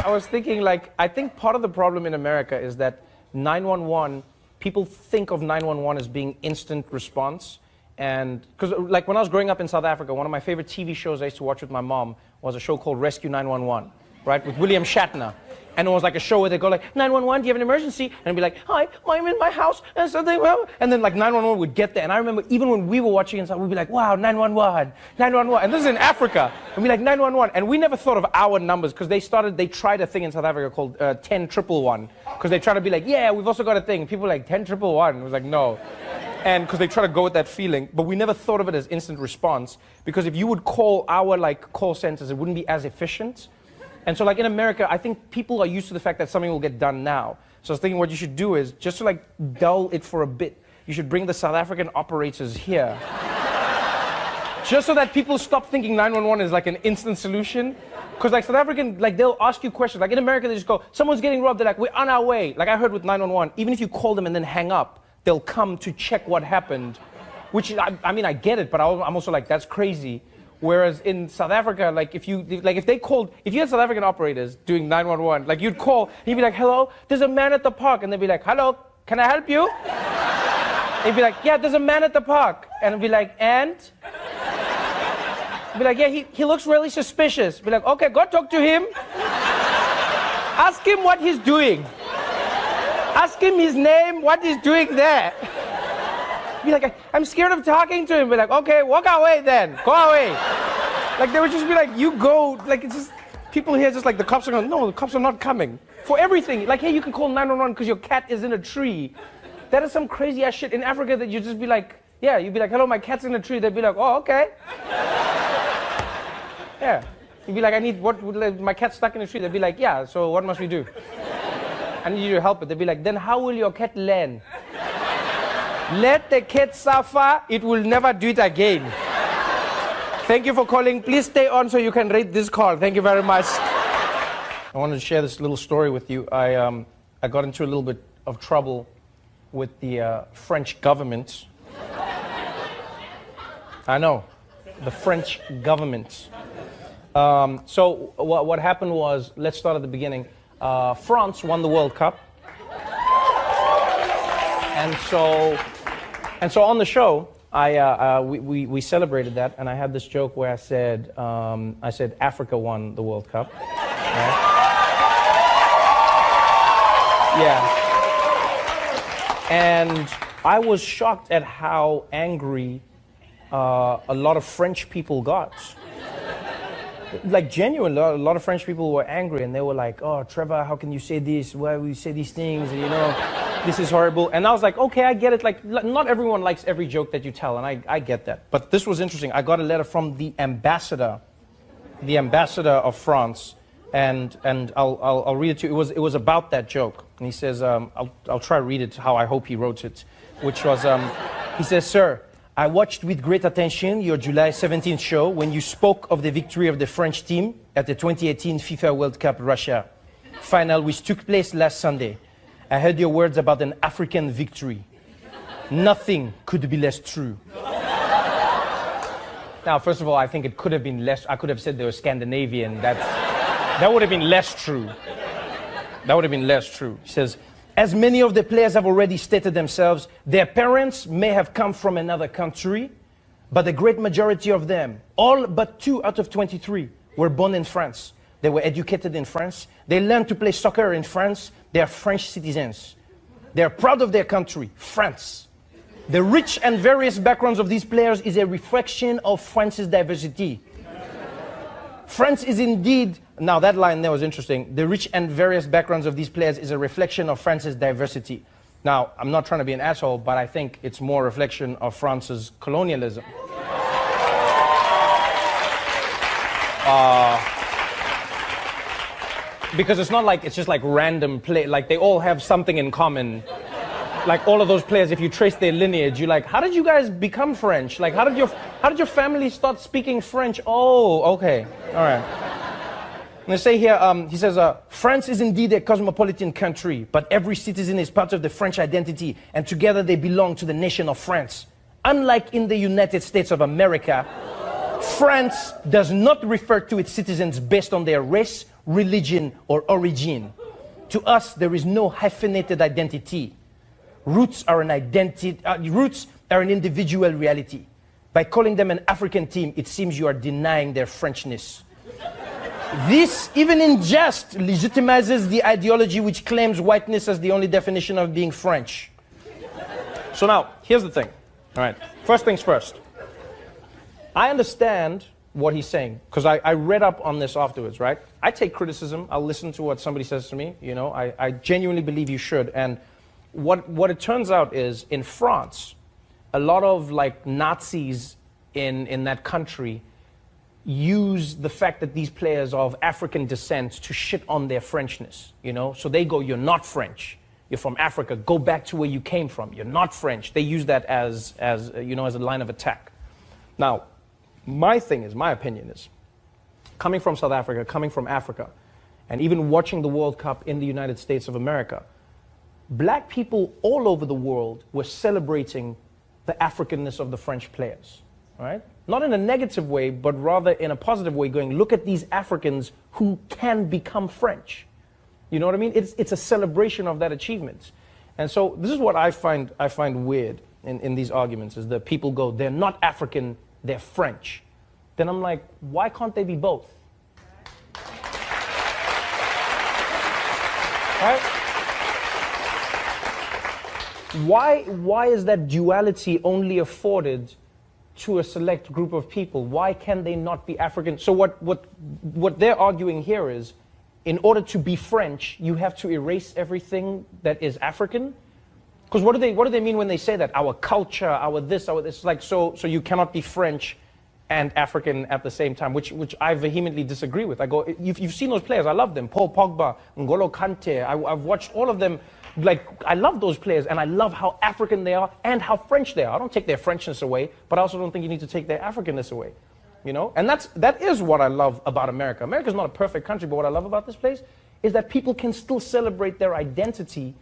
I was thinking, like, I think part of the problem in America is that 911, people think of 911 as being instant response. And because, like, when I was growing up in South Africa, one of my favorite TV shows I used to watch with my mom was a show called Rescue 911, right, with William Shatner. And it was like a show where they go like, 911, do you have an emergency? And I'd be like, hi, I'm in my house, and something, and then like 911 would get there. And I remember even when we were watching inside, we'd be like, wow, 911, 911. And this is in Africa. And we'd be like, 911. And we never thought of our numbers, because they tried a thing in South Africa called 10-111. Because they tried to be like, yeah, we've also got a thing. People were like, 10-111. It was like, no. And because they try to go with that feeling, but we never thought of it as instant response, because if you would call our like call centers, it wouldn't be as efficient. And so like in America, I think people are used to the fact that something will get done now. So I was thinking what you should do is, just to like dull it for a bit, you should bring the South African operators here. Just so that people stop thinking 911 is like an instant solution. Because like South African, like they'll ask you questions. Like in America, they just go, someone's getting robbed. They're like, we're on our way. Like I heard with 911, even if you call them and then hang up, they'll come to check what happened. Which, I mean, I get it, but I'm also like, that's crazy. Whereas in South Africa, like if you had South African operators doing 911, like you'd call, and you'd be like, hello, there's a man at the park. And they'd be like, hello, can I help you? They'd be like, yeah, there's a man at the park. And I'd be like, and? I'd be like, yeah, he looks really suspicious. Be like, okay, go talk to him. Ask him what he's doing. Ask him his name, what he's doing there. Be like, I'm scared of talking to him. Be like, okay, walk away then. Go away. Like, they would just be like, you go. Like, it's just, people here just like, the cops are going, no, the cops are not coming. For everything. Like, hey, you can call 911 because your cat is in a tree. That is some crazy ass shit in Africa that you just be like, yeah, you'd be like, hello, my cat's in a tree. They'd be like, oh, okay. Yeah. You'd be like, my cat's stuck in a tree. They'd be like, yeah, so what must we do? I need you to help it. They'd be like, then how will your cat learn? Let the cat suffer, it will never do it again. Thank you for calling. Please stay on so you can rate this call. Thank you very much. I wanted to share this little story with you. I got into a little bit of trouble with the French government. I know, the French government. So what happened was, let's start at the beginning. France won the World Cup. And so on the show, we celebrated that, and I had this joke where I said Africa won the World Cup. Right? Yeah. And I was shocked at how angry a lot of French people got. Like genuinely, a lot of French people were angry, and they were like, "Oh, Trevor, how can you say this? Why will you say these things? And, you know, this is horrible." And I was like, "Okay, I get it. Like, not everyone likes every joke that you tell, and I get that." But this was interesting. I got a letter from the ambassador of France, and I'll read it to you. It was about that joke, and he says, I'll try to read it how I hope he wrote it, which was, he says, "Sir, I watched with great attention your July 17th show when you spoke of the victory of the French team at the 2018 FIFA World Cup Russia final, which took place last Sunday. I heard your words about an African victory. Nothing could be less true." Now, first of all, I think it could have been less. I could have said they were Scandinavian. That would have been less true. That would have been less true. He says, "As many of the players have already stated themselves, their parents may have come from another country, but the great majority of them, all but 2 out of 23, were born in France. They were educated in France. They learned to play soccer in France. They are French citizens. They are proud of their country, France. The rich and various backgrounds of these players is a reflection of France's diversity. France is indeed," now that line there was interesting, "the rich and various backgrounds of these players is a reflection of France's diversity." Now, I'm not trying to be an asshole, but I think it's more a reflection of France's colonialism. Because it's not like, it's just like random play, like they all have something in common. Like all of those players, if you trace their lineage, you're like, how did you guys become French? Like, how did your family start speaking French? Oh, okay, all right. And they say here, he says, "France is indeed a cosmopolitan country, but every citizen is part of the French identity, and together they belong to the nation of France. Unlike in the United States of America, France does not refer to its citizens based on their race, religion, or origin. To us, there is no hyphenated identity. Roots are an individual reality. By calling them an African team, it seems you are denying their Frenchness. This, even in jest, legitimizes the ideology which claims whiteness as the only definition of being French. So now, here's the thing. All right, first things first. I understand what he's saying, because I read up on this afterwards, right? I take criticism. I'll listen to what somebody says to me. You know, I genuinely believe you should. And what it turns out is, in France, a lot of like Nazis in that country use the fact that these players are of African descent to shit on their Frenchness, you know? So they go, you're not French. You're from Africa. Go back to where you came from. You're not French. They use that as you know, as a line of attack. Now, my opinion is, coming from South Africa, coming from Africa, and even watching the World Cup in the United States of America, black people all over the world were celebrating the Africanness of the French players, right? Not in a negative way, but rather in a positive way, going, look at these Africans who can become French. You know what I mean? It's a celebration of that achievement. And so this is what I find weird in these arguments, is that people go, they're not African, they're French. Then I'm like, why can't they be both? Right? Why is that duality only afforded to a select group of people? Why can they not be African? So what they're arguing here is, in order to be French, you have to erase everything that is African? Because what do they mean when they say that? Our culture, our this, like, so you cannot be French and African at the same time, which I vehemently disagree with. I go, you've seen those players, I love them. Paul Pogba, N'Golo Kante, I've watched all of them. Like, I love those players, and I love how African they are and how French they are. I don't take their Frenchness away, but I also don't think you need to take their Africanness away. You know, and that is what I love about America. America's not a perfect country, but what I love about this place is that people can still celebrate their identity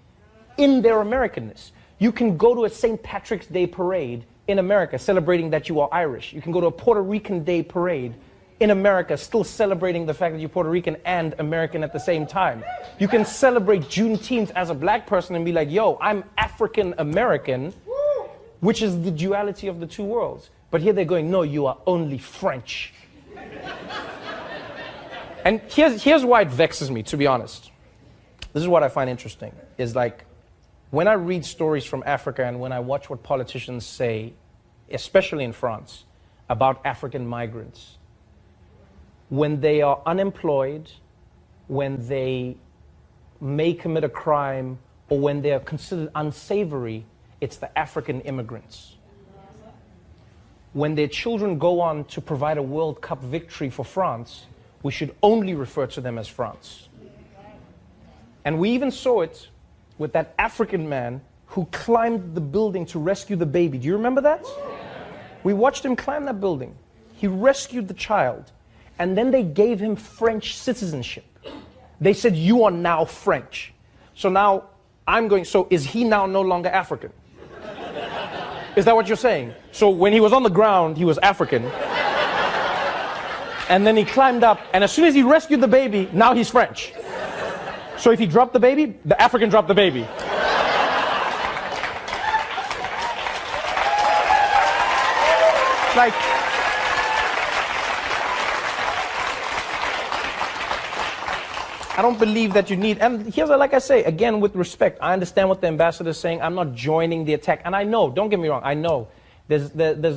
in their Americanness. You can go to a St. Patrick's Day parade in America celebrating that you are Irish. You can go to a Puerto Rican Day parade in America still celebrating the fact that you're Puerto Rican and American at the same time. You can celebrate Juneteenth as a black person and be like, yo, I'm African American, which is the duality of the two worlds. But here they're going, no, you are only French. And here's why it vexes me, to be honest. This is what I find interesting, is like, when I read stories from Africa and when I watch what politicians say, especially in France, about African migrants, when they are unemployed, when they may commit a crime, or when they are considered unsavory, it's the African immigrants. When their children go on to provide a World Cup victory for France, we should only refer to them as France. And we even saw it with that African man who climbed the building to rescue the baby. Do you remember that? We watched him climb that building. He rescued the child, and then they gave him French citizenship. They said, you are now French. So now I'm going, so is he now no longer African? Is that what you're saying? So when he was on the ground, he was African. And then he climbed up, and as soon as he rescued the baby, now he's French. So if he dropped the baby, the African dropped the baby. Like, I don't believe that you need, and here's, like I say, again, with respect, I understand what the ambassador is saying. I'm not joining the attack. And I know, don't get me wrong, I know. There's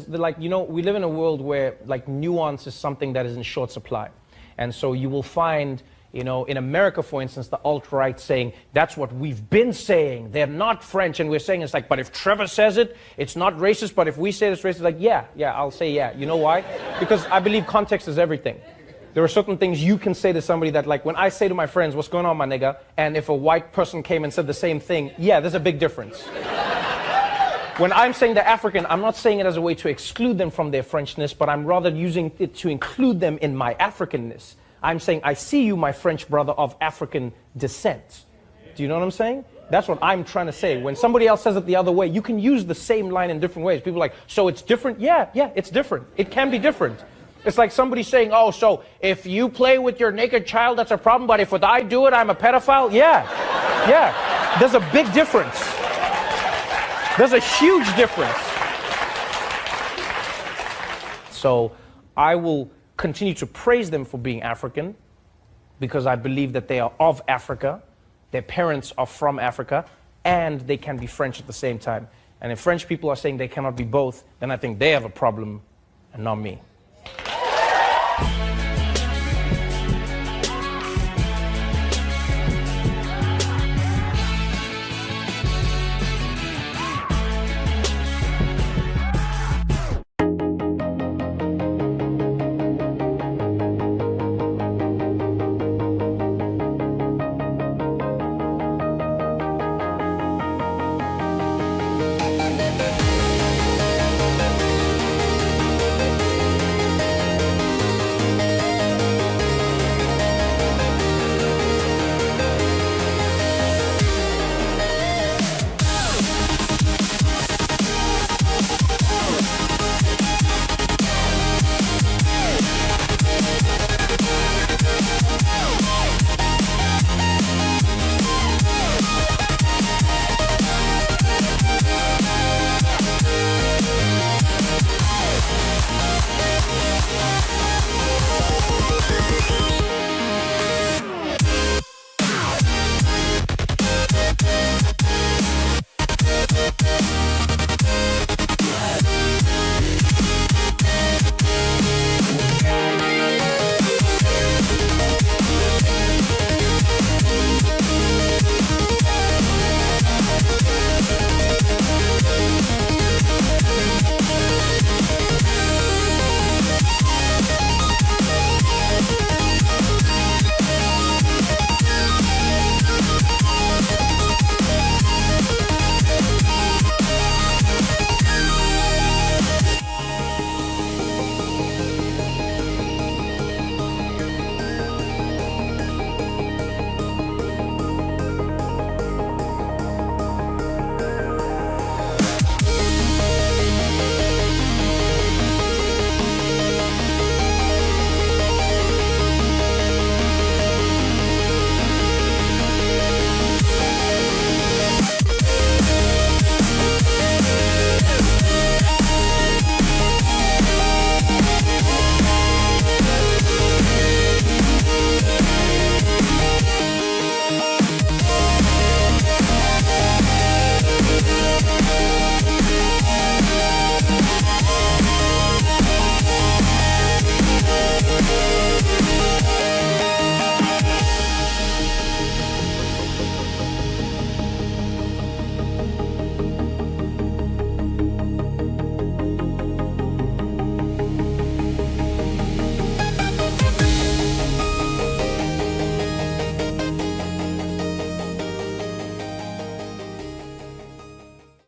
like, you know, we live in a world where, like, nuance is something that is in short supply. And so you will find, you know, in America, for instance, the alt-right saying, that's what we've been saying. They're not French. And we're saying, it's like, but if Trevor says it, it's not racist. But if we say it's racist, like, yeah, I'll say yeah. You know why? Because I believe context is everything. There are certain things you can say to somebody that, like, when I say to my friends, what's going on, my nigga? And if a white person came and said the same thing, yeah, there's a big difference. When I'm saying they're African, I'm not saying it as a way to exclude them from their Frenchness, but I'm rather using it to include them in my Africanness. I'm saying, I see you, my French brother of African descent. Do you know what I'm saying? That's what I'm trying to say. When somebody else says it the other way, you can use the same line in different ways. People are like, so it's different? Yeah, it's different. It can be different. It's like somebody saying, oh, so if you play with your naked child, that's a problem, but if I do it, I'm a pedophile? Yeah, yeah. There's a big difference. There's a huge difference. So I will continue to praise them for being African because I believe that they are of Africa, their parents are from Africa, and they can be French at the same time. And if French people are saying they cannot be both, then I think they have a problem and not me.